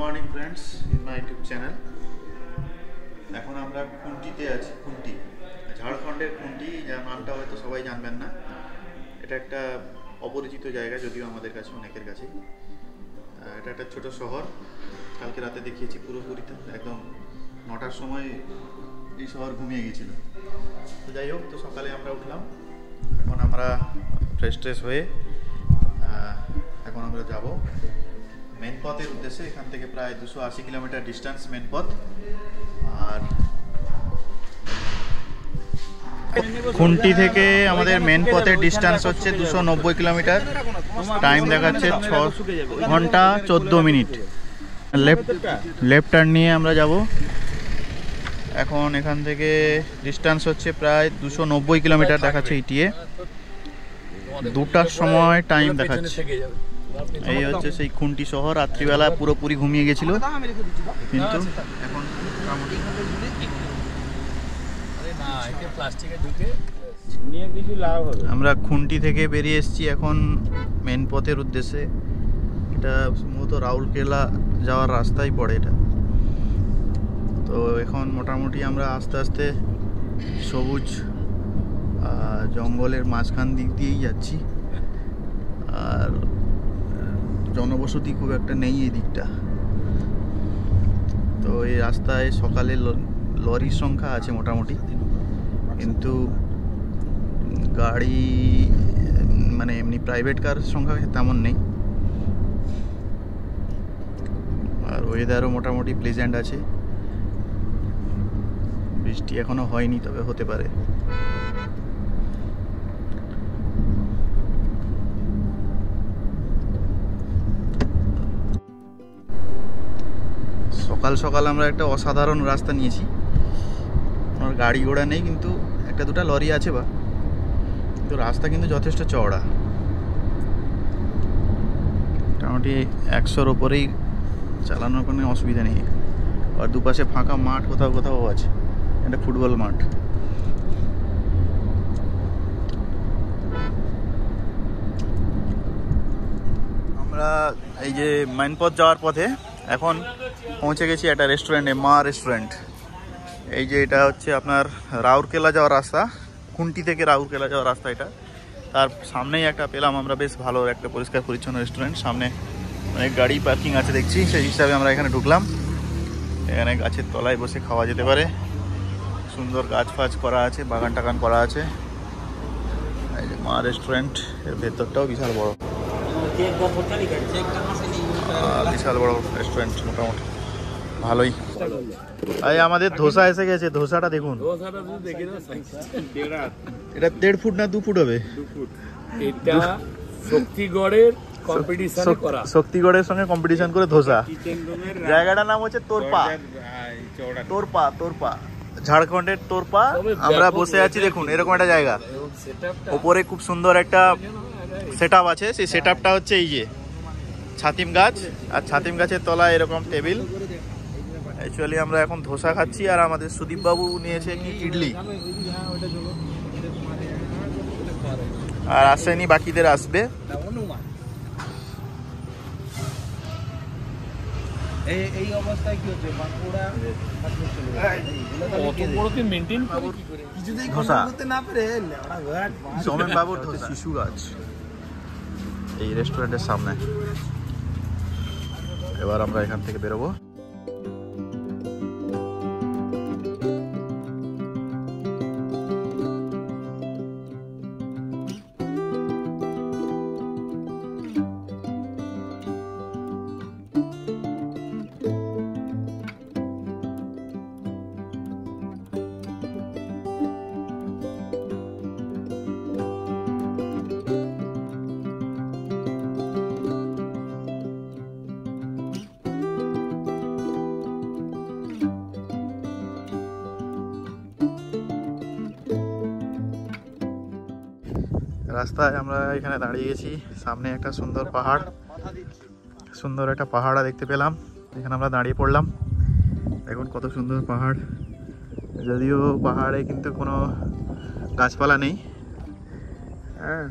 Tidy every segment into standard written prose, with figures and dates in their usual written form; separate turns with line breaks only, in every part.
Morning friends in my YouTube channel. এখন আমরা খুঁটিতে আছি। খুঁটি ঝাড়খণ্ডের খুঁটি, যার নামটা হয়তো সবাই জানবেন না। এটা একটা অপরিচিত জায়গা, যদিও আমাদের কাছে অনেকের কাছেই। এটা একটা ছোট শহর। কালকে রাতে দেখিয়েছি পুরোপুরিতে, একদম 9টার সময় এই শহর ঘুমিয়ে গেছিল। তো যাই হোক, তো সকালে আমরা উঠলাম। এখন আমরা ফ্রেশ হয়ে এখন আমরা যাব মেন পথের উদ্দেশ্যে। এখান থেকে প্রায় 280 কিলোমিটার ডিস্টেন্স মেন পথ। আর খুঁটি থেকে আমাদের মেন পথের ডিস্টেন্স হচ্ছে 290 কিলোমিটার। টাইম দেখাচ্ছে 6 ঘন্টা 14 মিনিট। লেফট টার্ন নিয়ে আমরা যাব। এখন এখান থেকে ডিস্টেন্স হচ্ছে প্রায় 290 কিলোমিটার দেখাচ্ছে ইটিএ। 2টার সময় টাইম দেখাচ্ছে। এই হচ্ছে সেই খুঁটি শহর। রাত্রিবেলা পুরোপুরি ঘুমিয়ে গেছিল, কিন্তু এখন আমরা খুঁটি থেকে বেরিয়ে এসেছি এখন মেন পথের উদ্দেশ্যে। এটা সম্ভবত রাউরকেলা যাওয়ার রাস্তায় পড়ে এটা। তো এখন মোটামুটি আমরা আস্তে আস্তে সবুজ জঙ্গলের মাঝখান দিক দিয়েই যাচ্ছি। আর জনবসতি খুব একটা নেই এই দিকটা। তো এই রাস্তায় সকালে লরির সংখ্যা আছে মোটামুটি, কিন্তু গাড়ি মানে এমনি প্রাইভেট কার সংখ্যা তেমন নেই। আর ওয়েদারও মোটামুটি প্লেজেন্ট আছে। বৃষ্টি এখনো হয়নি, তবে হতে পারে। সকাল সকাল আমরা একটা অসাধারণ রাস্তা নিয়েছি। ওনার গাড়ি ঘোড়া নেই, কিন্তু একটা দুটা লরি আছে কিন্তু রাস্তা কিন্তু যথেষ্ট চওড়া। মোটামুটি 100-র ওপরেই চালানোর কোনো অসুবিধা নেই। আর দুপাশে ফাঁকা মাঠ কোথাও কোথাও আছে। এটা ফুটবল মাঠ। আমরা এই যে মাইনপথ যাওয়ার পথে এখন পৌঁছে গেছি একটা রেস্টুরেন্টে, মা রেস্টুরেন্ট। এই যে এটা হচ্ছে আপনার রাউরকেলা যাওয়ার রাস্তা, খুঁটি থেকে রাউরকেলা যাওয়ার রাস্তা এটা। তার সামনেই একটা পেলাম আমরা বেশ ভালো একটা পরিষ্কার পরিচ্ছন্ন রেস্টুরেন্ট। সামনে অনেক গাড়ি পার্কিং আছে দেখছি, সেই হিসাবে আমরা এখানে ঢুকলাম। এখানে গাছের তলায় বসে খাওয়া যেতে পারে। সুন্দর গাছ ফাছ করা আছে, বাগান টাগান করা আছে। এই যে মা রেস্টুরেন্ট, এর ভেতরটাও বিশাল বড়, বিশাল বড় রেস্টুরেন্ট। মোটামুটি ভালোই। এই আমাদের ধোসা এসে গেছে। ধোসাটা দেখুন, এটা 1.5 ফুট না 2 ফুট হবে।
এটা শক্তিগড়ের কম্পিটিশনে করা,
শক্তিগড়ের সঙ্গে কম্পিটিশন করে ধোসা। জায়গাটার নাম হচ্ছে তোরপা। ঝাড়খণ্ডের তোরপা। আমরা বসে আছি, দেখুন এরকম একটা জায়গা। ওপরে খুব সুন্দর একটা সেটআপ আছে। সেই সেটআপটা হচ্ছে এই যে ছাতিম গাছ, আর ছাতিম গাছের তলায় এরকম টেবিল। অ্যাকচুয়ালি আমরা এখন ধোসা খাচ্ছি, আর আমাদের সুদীপ বাবু নিয়েছে কি ইডলি। আর আসেনি, বাকিদের আসবে।
এই অবস্থায় কি হচ্ছে বাঁকুড়া অত বড় কি মেইনটেইন করে কি করে কিছুতেই কন্ট্রোল করতে না পারে
সোমেন বাবুর শিশু গাছ এই রেস্টুরেন্টের সামনে। এবার আমরা এখান থেকে বেরোবো। রাস্তায় আমরা এখানে দাঁড়িয়ে গেছি। সামনে একটা সুন্দর পাহাড়, সুন্দর একটা পাহাড় দেখতে পেলাম। এখানে আমরা দাঁড়িয়ে পড়লাম। দেখুন কত সুন্দর পাহাড়। যদিও পাহাড়ে কিন্তু কোনো গাছপালা নেই, হ্যাঁ,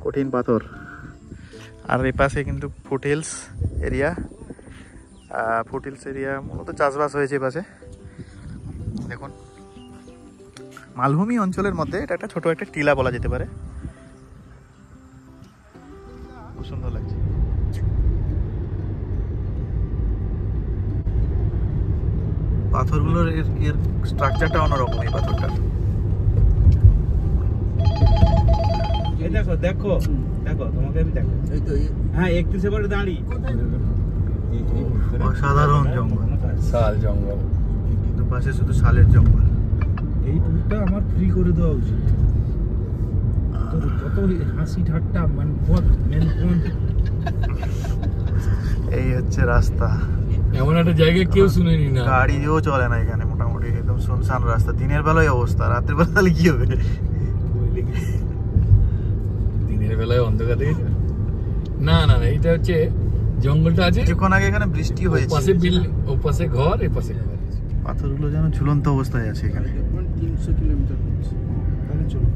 কঠিন পাথর। আর এই পাশে কিন্তু ফুটহিলস এরিয়া। ফুটহিলস এরিয়া মূলত চাষবাস হয়েছে পাশে। দেখুন মালভূমি অঞ্চলের মধ্যে এটা একটা ছোট একটা টিলা বলা যেতে পারে। খুব সুন্দর লাগছে। পাথরগুলোর এর স্ট্রাকচারটা অন্যরকম। এই পাথরটা
দেখো দেখো দেখো, তোমাকে আমি দেখো। হ্যাঁ 31 এবারে দাঁড়ি।
অসাধারণ জঙ্গল,
শাল জঙ্গল,
কিন্তু পাশে শুধু শালের জঙ্গল।
এই ট্যুরটা আমার ফ্রি করে দেওয়া উচিত। কত হাসি ঠাট্টা, মানে
এই হচ্ছে রাস্তা।
এমন একটা জায়গায় কেউ শুনেনি না,
গাড়িও চলে না এখানে, মোটামুটি একদম শুনশান রাস্তা। দিনের বেলায় অবস্থা, রাতের বেলা তাহলে কি হবে?
দিনের বেলায় অন্ধকার দেখেছ? না না না, এটা হচ্ছে জঙ্গলটা আছে।
কিছুক্ষণ আগে এখানে বৃষ্টি হয়েছে,
পাশে বিল, ও পাশে ঘর, এ পাশে ঘর।
পাথরগুলো যেন ঝুলন্ত অবস্থায় আছে এখানে।
300 কিলোমিটার হচ্ছে। তাহলে চলো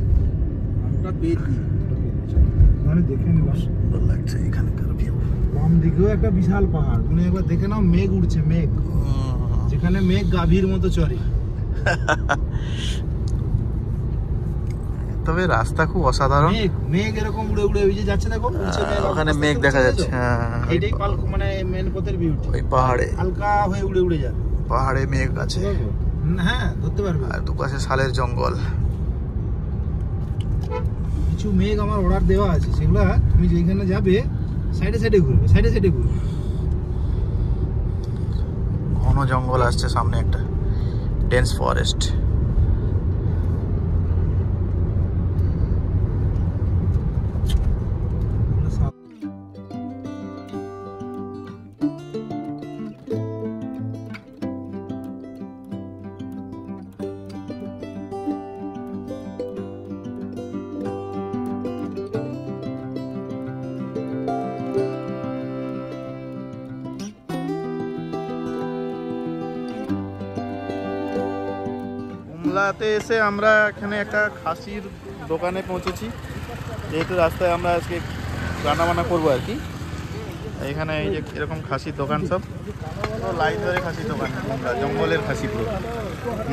আমরা বেরিয়ে মানে দেখে নিলাম।
সুন্দর লাগছে এখানকার ভিউ।
বাম দিকেও একটা বিশাল পাহাড়, তুমি একবার দেখে নাও। মেঘ উঠছে, মেঘ, যেখানে মেঘ গাভীর মতো চড়ে।
তবে রাস্তা খুব অসাধারণ।
মেঘ এরকম উড়ে উড়ে ওই যে যাচ্ছে, দেখো
ওখানে মেঘ দেখা যাচ্ছে।
এটাই মানে মেন পথের বিউটি।
ওই পাহাড়ে
হালকা হয়ে উড়ে উড়ে যাবে,
পাহাড়ে মেঘ আছে।
হ্যাঁ ধরতে পারবে।
আর দুপাশে শালের জঙ্গল।
কিছু মেঘ আমার অর্ডার দেওয়া আছে, সেগুলা তুমি যেখানে যাবে সাইডে সাইডে ঘুরবে, সাইডে সাইডে ঘুরবে।
ঘন জঙ্গল আসছে সামনে, একটা ডেন্স ফরেস্ট। কুমলাতে এসে আমরা এখানে একটা খাসির দোকানে পৌঁছেছি, যেহেতু রাস্তায় আমরা আজকে রান্নাবান্না করবো আর কি। এখানে এই যে এরকম খাসির দোকান, সব লাইন ধরে খাসির দোকান, জঙ্গলের খাসি, পুরো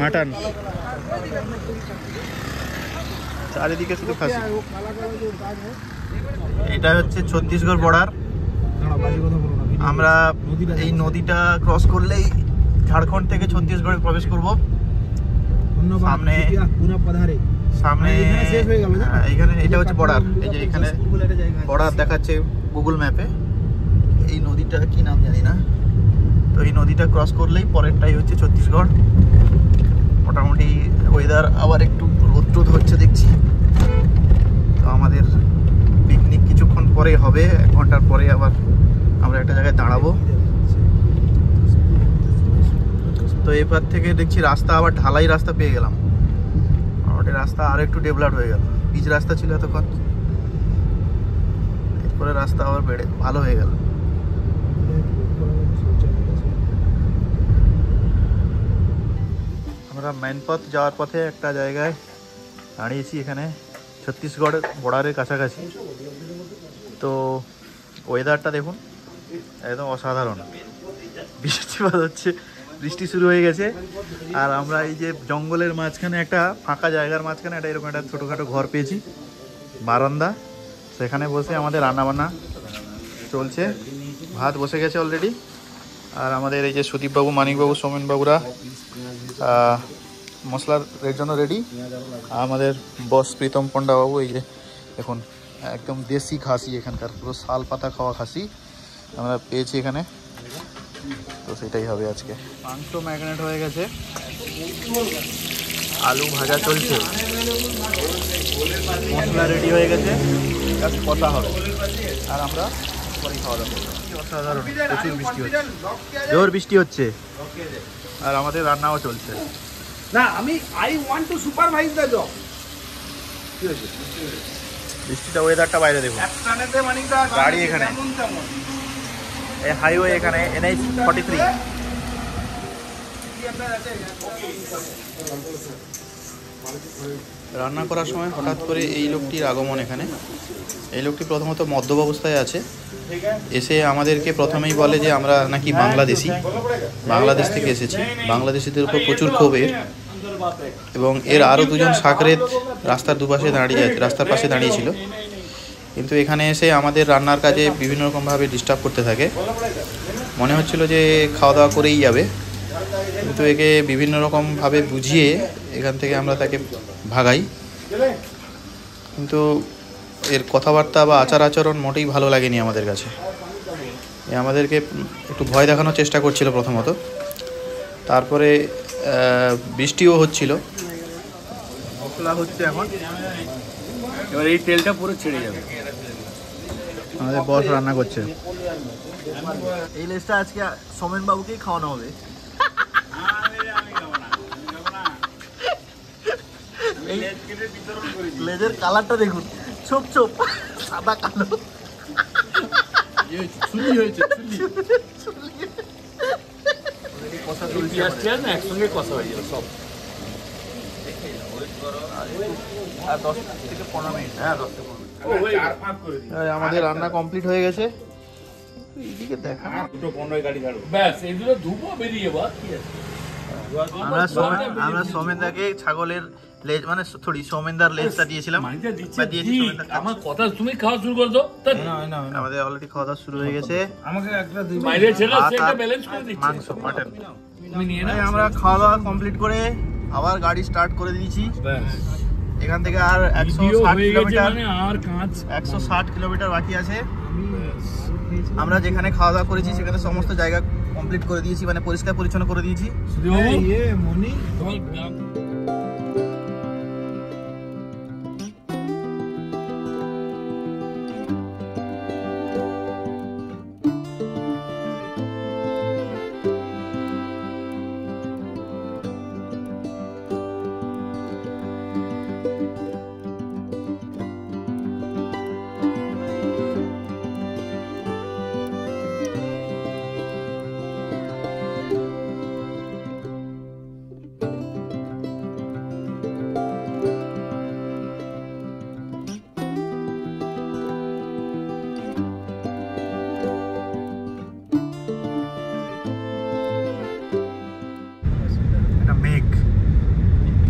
মাটন, চারিদিকে শুধু খাসি। এটা হচ্ছে ছত্তিশগড় বর্ডার। আমরা এই নদীটা ক্রস করলেই ঝাড়খণ্ড থেকে ছত্তিশগড়ে প্রবেশ করব। সামনে সামনে এখানে এটা হচ্ছে বর্ডার। এই যে এখানে বর্ডার দেখাচ্ছে গুগল ম্যাপে। এই নদীটা কি নাম জানি না, তো এই নদীটা ক্রস করলেই পরেরটাই হচ্ছে ছত্তিশগড়। মোটামুটি ওয়েদার আবার একটু রোদ হচ্ছে দেখছি। তো আমাদের পিকনিক কিছুক্ষণ পরে হবে, 1 ঘন্টার পরে আবার আমরা একটা জায়গায় দাঁড়াবো। তো এবার থেকে দেখছি রাস্তা আবার ঢালাই রাস্তা পেয়ে গেলাম। ওটা রাস্তা আর একটু ডেভেলপ হয়ে গেল। পিচ রাস্তা ছিল এতক্ষণ, এরপরে রাস্তা আবার বেড়ে ভালো হয়ে গেল। আমরা মেন পথ যাওয়ার পথে একটা জায়গায় দাঁড়িয়েছি, এখানে ছত্তিশগড়ের বর্ডারের কাছাকাছি। তো ওয়েদারটা দেখুন, একদম অসাধারণ। বৃষ্টিপাত হচ্ছে, বৃষ্টি শুরু হয়ে গেছে। আর আমরা এই যে জঙ্গলের মাঝখানে একটা ফাঁকা জায়গার মাঝখানে একটা এরকম একটা ছোটোখাটো ঘর পেয়েছি, বারান্দা। সেখানে বসে আমাদের রান্নাবান্না চলছে। ভাত বসে গেছে অলরেডি। আর আমাদের এই যে সুদীপবাবু, মানিকবাবু, সৌমেনবাবুরা মশলার জন্য রেডি। আমাদের বস প্রীতম পণ্ডাবাবু, এই যে দেখুন একদম দেশি খাসি, এখানকার পুরো শাল পাতা খাওয়া খাসি আমরা পেয়েছি এখানে। তো সেটাই হবে আজকে। মাংস ম্যারিনেট হয়ে গেছে, আলু ভাজা চলছে, মশলা রেডি হয়ে গেছে, জাস্ট কষা হবে। আর আমরা পরে খাওয়া দাওয়া করবো। অসাধারণ, প্রচুর বৃষ্টি হচ্ছে, জোর বৃষ্টি হচ্ছে। আর আমাদের রান্নাও চলছে।
না আমি I want to supervise the job.
বৃষ্টিটা, ওয়েদারটা বাইরে দেখুন। গাড়ি এখানে, এই হাইওয়ে এখানে NH 43। রান্না করার সময় হঠাৎ করে এই লোকটির আগমন এখানে। এই লোকটি প্রথমত মদ্যপ অবস্থায় আছে, এসে আমাদেরকে প্রথমেই বলে যে আমরা নাকি বাংলাদেশ থেকে এসেছি। বাংলাদেশিদের উপর প্রচুর ক্ষোভ এর, এবং এর আরও দুজন সাকরেত রাস্তার পাশে দাঁড়িয়েছিল। কিন্তু এখানে এসে আমাদের রান্নার কাজে বিভিন্ন রকমভাবে ডিস্টার্ব করতে থাকে। মনে হচ্ছিল যে খাওয়া দাওয়া করেই যাবে, কিন্তু একে বিভিন্ন রকমভাবে বুঝিয়ে এখান থেকে আমরা তাকে ভাগাই। কিন্তু এর কথাবার্তা বা আচারণ মোটেই ভালো লাগেনি আমাদের কাছে। এ আমাদেরকে একটু ভয় দেখানোর চেষ্টা করছিল প্রথমত, তারপরে বৃষ্টিও হচ্ছিল। মশলা হচ্ছে এখন,
এবার এই তেলটা পুরো ছেড়ে যাবে।
আমাদের বস রান্না করছে।
এই লেজটা আজকে সোমেন বাবুকেই খাওয়ানো হবে। লেজের কালারটা দেখুন, ছোপ ছোপ সাদা কালো।
একসঙ্গে কষা হয়ে যাবে সব।
আর 10 থেকে 15 মিনিট।
হ্যাঁ, 10 থেকে 15 মিনিট।
আমাদের রান্না কমপ্লিট হয়ে গেছে। এইদিকে দেখা,
ব্যাস এগুলো ধুবো, বেরিয়ে বা কি আছে।
আমরা সোমেনদাকে ছাগলের লেজ, মানে সোমেনদার লেজটা দিয়েছিলাম।
আমার কথা তুমি খাওয়া শুরু করে দাও।
আমাদের অলরেডি খাওয়া দাওয়া শুরু হয়ে গেছে।
আমাকে একটা
বাইরে ছেড়ে সেটা ব্যালেন্স করে দিচ্ছি।
মাংস, মাটন।
তুমি নিয়ে নাও।
আমরা খাওয়া দাওয়া কমপ্লিট করে আবার গাড়ি স্টার্ট করে দিয়েছি। এখান থেকে আর 160 কিলোমিটার,
মানে আর কাঁচ
160 কিলোমিটার বাকি আছে। আমরা যেখানে খাওয়া দাওয়া করেছি সেখানে সমস্ত জায়গা কমপ্লিট করে দিয়েছি, মানে পরিষ্কার পরিচ্ছন্ন করে দিয়েছি।
মনি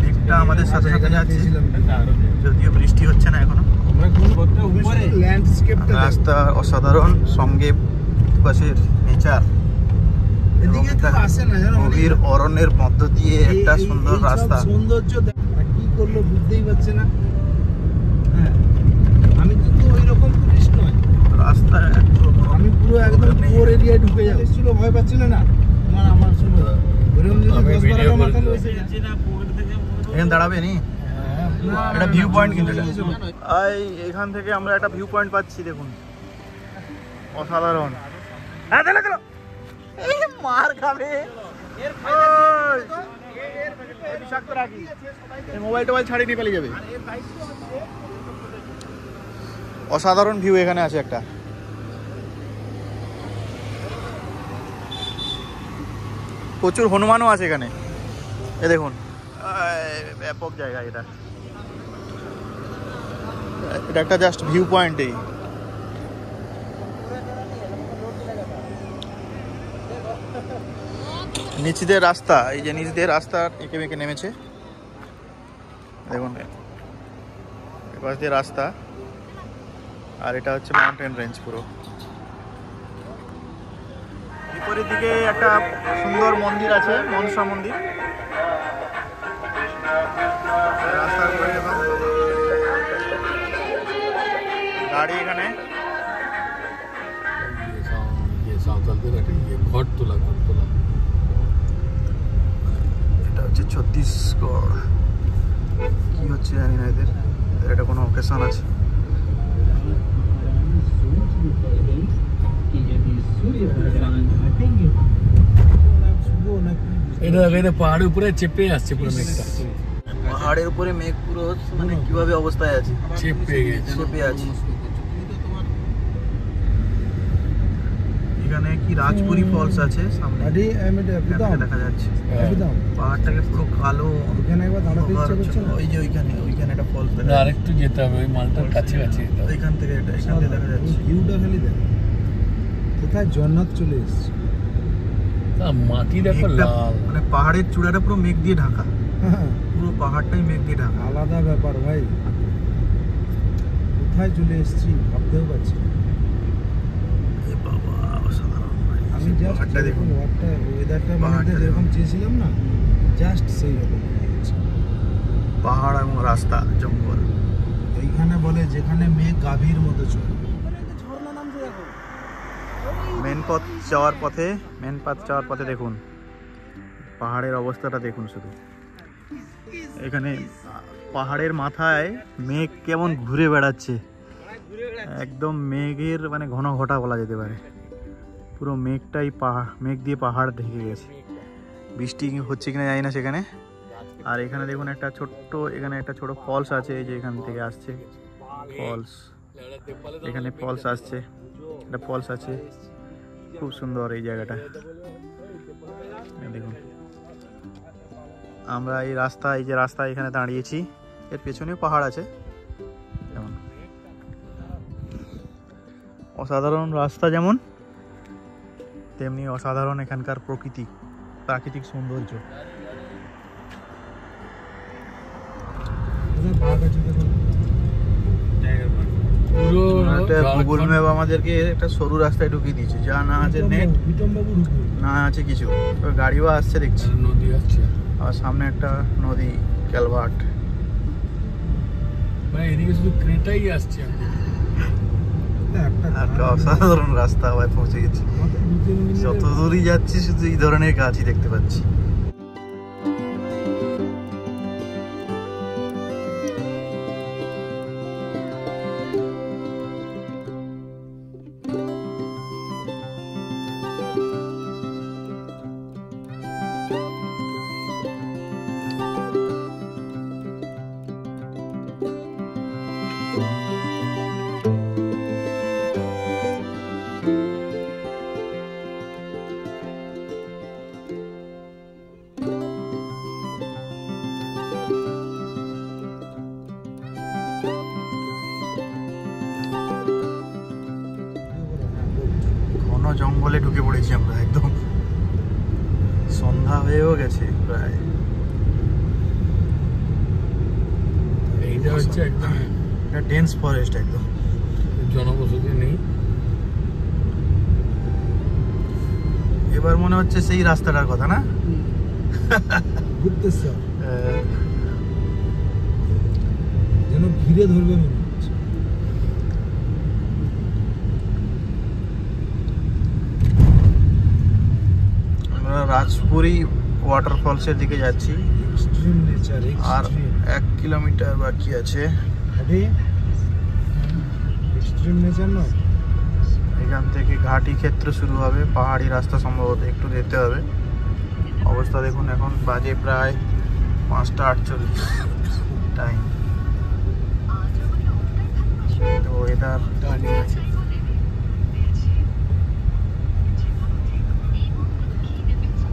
মেঘটা আমাদের সাথে সাথে যাচ্ছে, যদিও বৃষ্টি হচ্ছে না এখনো। রাস্তা অসাধারণ, সঙ্গে পাশের নেচার, গভীর অরণ্যের মধ্য দিয়ে একটা সুন্দর রাস্তা।
সৌন্দর্য কি করলো বুঝতেই পারছে না। আমি কিন্তু ওই রকম টুরিস্ট নয়,
রাস্তা
আমি পুরো একদম পুরো এরিয়ায় ঢুকে যাবো। ছিল ভয় পাচ্ছিল না আমার শুনে
এখানে দাঁড়াবে নি, এটা ভিউ পয়েন্ট। কিন্তু এখান থেকে আমরা একটা ভিউ পয়েন্ট পাচ্ছি, দেখুন অসাধারণ। মার খাবে, মোবাইল টোবাইল ছাড়িয়ে নিয়ে পালিয়ে যাবে। অসাধারণ ভিউ এখানে আছে একটা। প্রচুর হনুমানও আছে এখানে, এ দেখুন, ব্যাপক জায়গা এটা। এটা একটা জাস্ট ভিউ পয়েন্টই। নিচ দিয়ে রাস্তা, এই যে নিচ দিয়ে রাস্তা এঁকে বেঁকে নেমেছে, দেখুন এপাশ দিয়ে রাস্তা, আর এটা হচ্ছে মাউন্টেন রেঞ্জ পুরো। বিপরীত দিকে একটা সুন্দর মন্দির আছে, মনসা মন্দির। রাস্তার উপরে গাড়ি এখানে
ঘর তোলা।
এটা হচ্ছে ছত্তিশগড়। কি হচ্ছে জানি না, এদের এটা কোনো অকেশন আছে।
এটা পাহাড়ের উপরে চেপে আসছে পুরো মেঘটা।
পাহাড়ের উপরে মেঘ পুরো, মানে কিভাবে অবস্থায় আছে,
চেপে
আছে। এখানে কি রাজপুরি ফলস আছে সামনে, দেখা যাচ্ছে। পাহাড়টাকে পুরো
ভালো
এখানে একবার দাঁড়াতে ইচ্ছা করছে না?
ওই যে ওইখানে একটা ফলস
না, আরেকটু যেতে হবে, ওই মালটার কাছে কাছে যেতে হবে।
এখান থেকে দেখা যাচ্ছে।
ভিউটা খালি দেখ, কোথায় জন্নাত চলে এসছে।
না, মাটি দেখো
মেঘটা,
লাল।
মানে পাহাড়ের চূড়াটা পুরো মেঘ দিয়ে ঢাকা,
হ্যাঁ,
পুরো পাহাড়টাই মেঘ দিয়ে ঢাকা।
আলাদা ব্যাপার ভাই, কোথায় চলে এসছি ভাবতেও পারছি না।
এ বাবা, অসাধারণ ভাই।
আমি জাস্ট
পাহাড়টা দেখুন,
ওয়েদারটা মানে
পাহাড়টা
যেরকম
দেখুন।
চেয়েছিলাম না, জাস্ট সেই রকম হয়ে গেছে।
পাহাড় এবং রাস্তা, জঙ্গল।
এইখানে বলে যেখানে মেঘ গাভীর মতো চলে। ঝর্ণা নামছে দেখো।
মেন পথ যাওয়ার পথে দেখুন পাহাড়ের অবস্থাটা দেখুন শুধু। এখানে পাহাড়ের মাথায় মেঘ কেমন ঘুরে বেড়াচ্ছে, একদম মেঘের মানে ঘন ঘটা বলা যেতে পারে। পুরো মেঘটাই মেঘ দিয়ে পাহাড় ঢেকে গেছে। বৃষ্টি হচ্ছে কিনা জানি না সেখানে। আর এখানে দেখুন একটা ছোট ফলস আছে, এই যে এখান থেকে আসছে ফলস, এখানে ফলস আসছে, একটা ফলস আছে, খুব সুন্দর এই জায়গাটা। দেখুন আমরা এই যে রাস্তা এখানে দাঁড়িয়েছি, এর পেছনেও পাহাড় আছে। যেমন অসাধারণ রাস্তা যেমন, তেমনি অসাধারণ এখানকার প্রাকৃতিক সৌন্দর্য।
কোথায় বাঘ আছে দেখো।
পুরো
গুগল ম্যাপ আমাদেরকে একটা সরু রাস্তায় ঢুকিয়ে দিয়েছে, যা না আছে নেট,
বিটম বাবু ঢুকবে।
না আছে কিছু। গাড়িও আসছে দেখছি,
নদী আসছে,
আর সামনে একটা নদী, ক্যালভার্ট।
মানে এদিকে শুধু ক্রেটাই আসছে।
একটা অসাধারণ রাস্তা আবার পৌঁছে গেছি। যত দূরই যাচ্ছি শুধু এই ধরনের গাছই দেখতে পাচ্ছি। ঘন জঙ্গলে ঢুকে পড়েছি আমরা, একদম সন্ধ্যা হয়েও গেছে প্রায়।
এইটা হচ্ছে একদম
একটা ডেন্স ফরেস্ট, একদম
জনবসতি নেই।
এবার মনে হচ্ছে সেই রাস্তাটার কথা না?
গুপ্তেশ্বর যেন ঘিরে ধরবে মনে হচ্ছে।
আমরা রাজপুরি ওয়াটারফলসের দিকে যাচ্ছি,
এক্সট্রিম নেচার,
আর 1 কিলোমিটার বাকি আছে।
এক্সট্রিম নেচার না,
এখান থেকে ঘাটি ক্ষেত্র শুরু হবে, পাহাড়ি রাস্তা সম্ভবত একটু যেতে হবে। অবস্থা দেখুন, এখন বাজে প্রায় 5টা 48 টাইম। তো ওয়েদার
আছে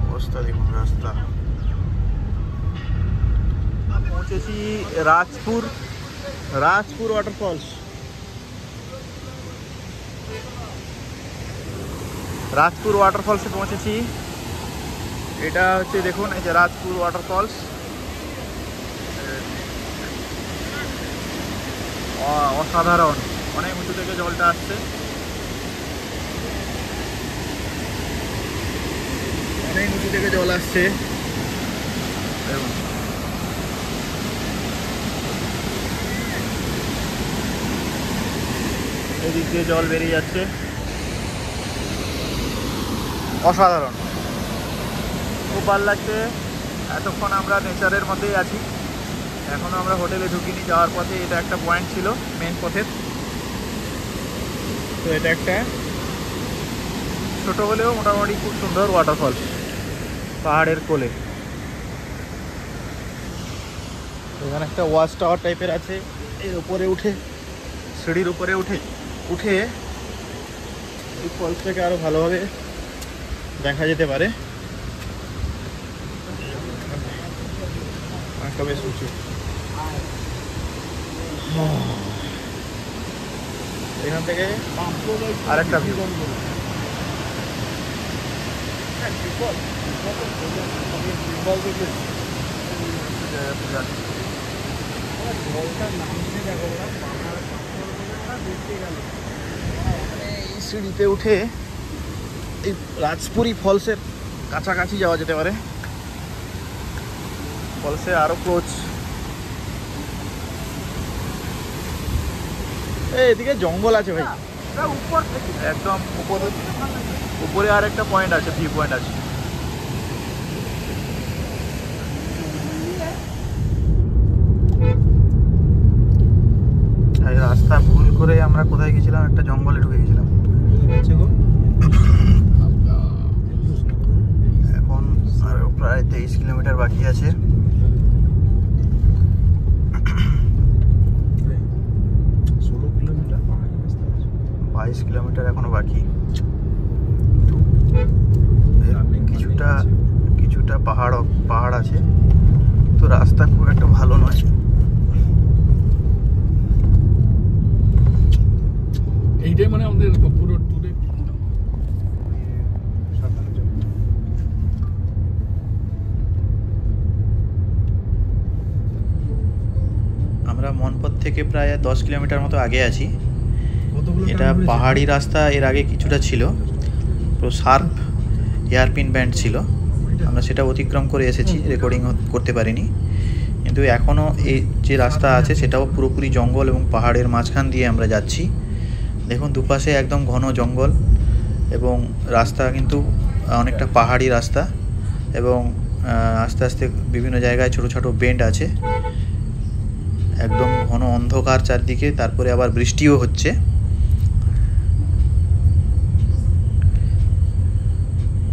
অবস্থা দেখুন, রাস্তা। পৌঁছেছি রাজপুর ওয়াটারফলস। রাজপুর ওয়াটারফলসে পৌঁছেছি। এটা হচ্ছে দেখুন, এই যে রাজপুর ওয়াটারফলস। অসাধারণ, অনেক উঁচু থেকে জলটা আসছে, অনেক উঁচু থেকে জল আসছে। দেখুন এদিক দিয়ে জল বেরিয়ে যাচ্ছে, অসাধারণ, খুব ভালো লাগছে। এতক্ষণ আমরা নেচারের মধ্যেই আছি, এখনও আমরা হোটেলে ঢুকিনি। যাওয়ার পথে এটা একটা পয়েন্ট ছিল মেন পথের। তো এটা একটা ছোট হলেও মোটামুটি খুব সুন্দর ওয়াটারফল, পাহাড়ের কোলে। এখানে একটা ওয়াচ টাওয়ার টাইপের আছে, এর উপরে উঠে, সিঁড়ির উপরে উঠে এই ফলসটাকে আরও ভালোভাবে দেখা যেতে পারে।
একটা বেশ উঁচু।
এখান থেকে আরেকটা ভিউ। এই সিঁড়িতে উঠে এই রাজপুরি ফলসের কাছাকাছি যাওয়া যেতে পারে। ফলসে আরো ক্লোজ। এদিকে জঙ্গল আছে ভাই, একদম উপরে। উপরে আর একটা পয়েন্ট আছে, ভিউ পয়েন্ট আছে। রাস্তা ভুল করে আমরা কোথায় গেছিলাম, একটা জঙ্গলে ঢুকে গেছিলাম। এখন আর প্রায় 23 কিলোমিটার বাকি আছে। 22 কিলোমিটার এখনো বাকি। কিছুটা পাহাড় আছে, তো রাস্তা খুব একটা ভালো নয়।
এইটাই মানে আমাদের পুরো ট্যুরে।
আমরা মনপথ থেকে প্রায় 10 কিলোমিটার মতো আগে আছি। এটা পাহাড়ি রাস্তা, এর আগে কিছুটা ছিল পুরো শার্প হেয়ারপিন ব্যান্ড ছিল, আমরা সেটা অতিক্রম করে এসেছি, রেকর্ডিং করতে পারিনি। কিন্তু এখনও এই যে রাস্তা আছে সেটাও পুরোপুরি জঙ্গল এবং পাহাড়ের মাঝখান দিয়ে আমরা যাচ্ছি। দেখুন দুপাশে একদম ঘন জঙ্গল এবং রাস্তা কিন্তু অনেকটা পাহাড়ি রাস্তা, এবং আস্তে আস্তে বিভিন্ন জায়গায় ছোট ছোট বেন্ড আছে। একদম ঘন অন্ধকার চারদিকে, তারপরে আবার বৃষ্টিও হচ্ছে।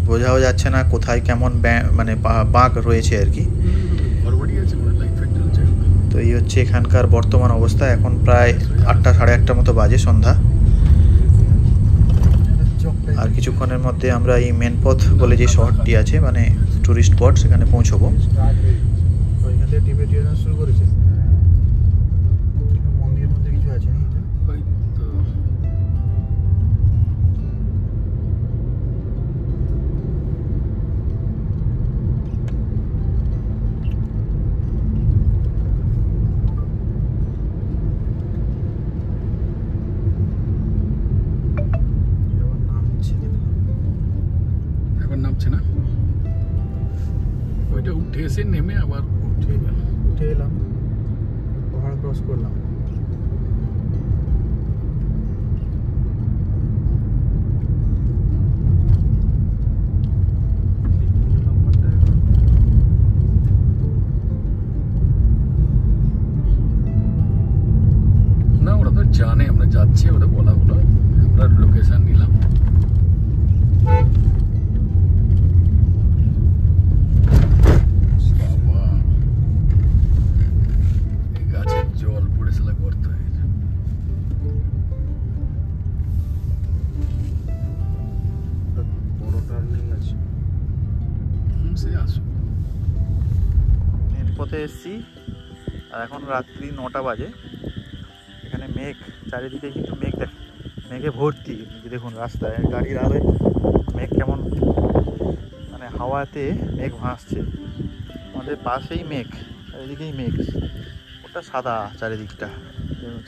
বোঝাও যাচ্ছে না কোথায় কেমন মানে বাঁক রয়েছে আর কি। তো এই হচ্ছে এখানকার বর্তমান অবস্থা। এখন প্রায় 8টা সাড়ে 8টার মতো বাজে, সন্ধ্যা। আর কিছুক্ষণের মধ্যে আমরা এই মেনপথ বলে যে শহরটি আছে, মানে টুরিস্ট স্পট, সেখানে পৌঁছবো।
ওইখান থেকে টিবেটিয়ান শুরু করেছে। মন্দির মধ্যে কিছু আছে না?
এখন নামছে না, ওইটা উঠে এসে নেমে আবার
উঠে এলাম, পাহাড় ক্রস করলাম।
না, ওরা তো জানে আমরা যাচ্ছি, ওরা বলা হলো, আমরা লোকেশন নিলাম। গাছের জল পড়ে সেলা গর্ত হয়ে গেছে।
বড় টার্নিং আছে।
সে আসুক।
মেনপথে এসছি, আর এখন রাত্রি 9টা বাজে। এখানে মেঘ চারিদিকে, কিন্তু মেঘে ভর্তি। দেখুন রাস্তায় গাড়ির আলোয় মেঘ কেমন, মানে হাওয়াতে মেঘ ভাসছে। আমাদের পাশেই মেঘ, চারিদিকেই মেঘ। ওটা সাদা চারিদিকটা,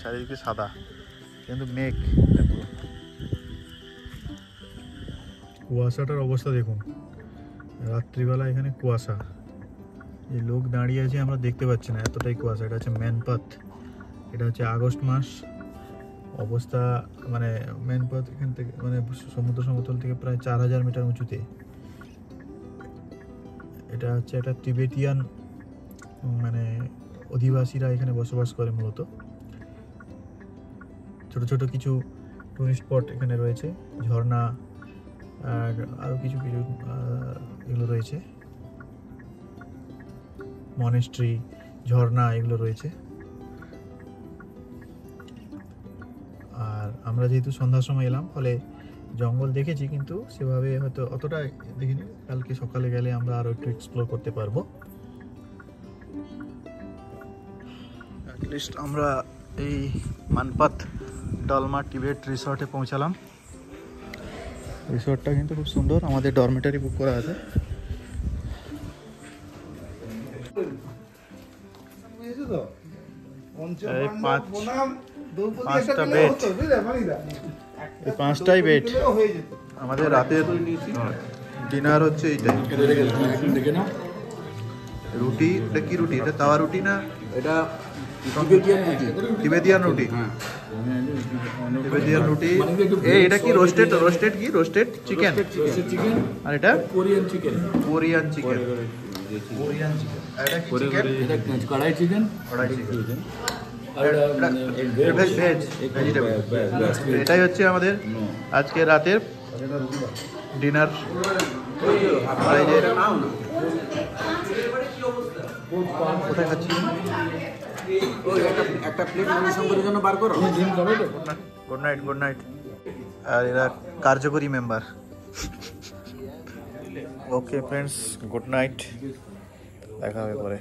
চারিদিকে সাদা, কিন্তু মেঘ পুরো। কুয়াশাটার অবস্থা দেখুন, রাত্রিবেলা এখানে কুয়াশা। এই লোক দাঁড়িয়ে আছে, আমরা দেখতে পাচ্ছি না, এতটাই কুয়াশা। এটা হচ্ছে মেনপথ, এটা হচ্ছে আগস্ট মাস। অবস্থা মানে মেনপথ এখান থেকে মানে সমতল থেকে প্রায় 4000 মিটার উঁচুতে। এটা হচ্ছে একটা তিবেটিয়ান মানে অধিবাসীরা এখানে বসবাস করে মূলত। ছোট ছোট কিছু টুরিস্ট স্পট এখানে রয়েছে, ঝর্ণা আর আরও কিছু কিছু এগুলো রয়েছে, মনেস্ট্রি, ঝর্ণা এগুলো রয়েছে। আর আমরা যেহেতু সন্ধ্যার সময় এলাম, ফলে জঙ্গল দেখেছি, কিন্তু সেভাবে হয়তো অতটা দেখিনি। কালকে সকালে গেলে আমরা আরও একটু এক্সপ্লোর করতে পারবো। অ্যাটলিস্ট আমরা এই মানপাত ডলমা টিবেট রিসর্টে পৌঁছালাম। রিসর্টটা কিন্তু খুব সুন্দর, আমাদের ডরমেটারি বুক করা আছে। এই পাঁচটা বেড, এই পাঁচটাই বেড। আমাদের রাতের ডিনার হচ্ছে এইটাই,
দেখে নাও।
রুটি। এটা কি রুটি? এটা তাওয়া রুটি না?
এটা টিবেটিয়ান রুটি।
টিবেটিয়ান রুটি, টিবেটিয়ান রুটি। এটা কি রোস্টেড? রোস্টেড কি? Roasted chicken.
চিকেন।
আর এটা
Korean chicken.
Korean chicken. Korean chicken. এটা কি চিকেন?
এটা কড়াই চিকেন।
কড়াই চিকেন।
আর এটা
ভেজ, ভেজিটেবল। এটাই হচ্ছে আমাদের আজকে রাতের ডিনার। আর এই যে কোথায় খাচ্ছি?
একটা প্লেট মনিশঙ্করের জন্য বার করো। ডিম খাবে তো?
Good night, good night. আর এরা কার্যকরী member. Okay friends, good night, দেখা হবে পরে।